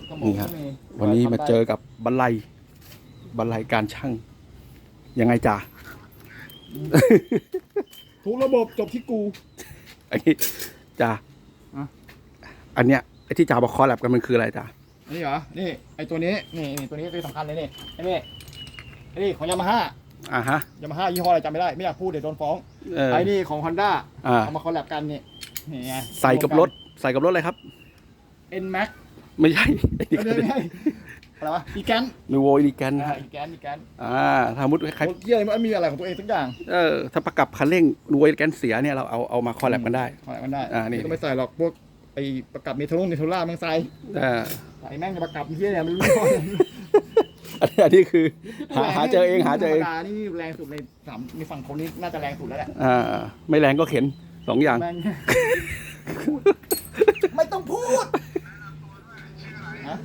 สมอง นี่ครับ ก็มี วันนี้มาเจอกับบันไลการช่างยังไงจ่า ทุกระบบจบที่กู อันนี้จ่า อ่ะ อันเนี้ยไอ้ที่จ่าบอกคอแลบกันมันคืออะไรจ่า อันนี้เหรอนี่ไอตัวนี้นี่ตัวนี้คือสำคัญเลยนี่ไอ้นี่ของยามาฮ่า อ่าฮะ ยามาฮ่ายี่ห้ออะไรจำไม่ได้ไม่อยากพูดเดี๋ยวโดนฟ้อง เออ ไอ้นี่ของฮอนด้า อ่า เอามาคอลแลบกันนี่ไง ใส่กับรถอะไรครับ N Max ไม่ใช่ ไอ้นี่ ไม่ได้อะไรวะอีแกน นูโวอีลิแกน อีแกน ถ้ามุดใคร รถเยี่ยมันมีอะไรของตัวเองสักอย่าง ถ้าประกับคันเร่งนูโวอีลิแกนเสียเนี่ยเราเอามาคอแลบกันได้ คอลแลบกันได้ นี่ ก็ไม่ใส่หรอกพวกไอประกับเมทัลล่ามันใส่ เออ ใส่แม่งจะประกับเยี่ยเนี่ยมันรู้ยี่ห้ออะไร อันนี้คือหาเจอเองหาเจอเอง ธรรมดานี่แรงสุดในในฝั่งคนนี้น่าจะแรงสุดแล้วแหละ ไม่แรงก็เข็น2 อย่าง แม่ง ไม่ต้องพูดฮะ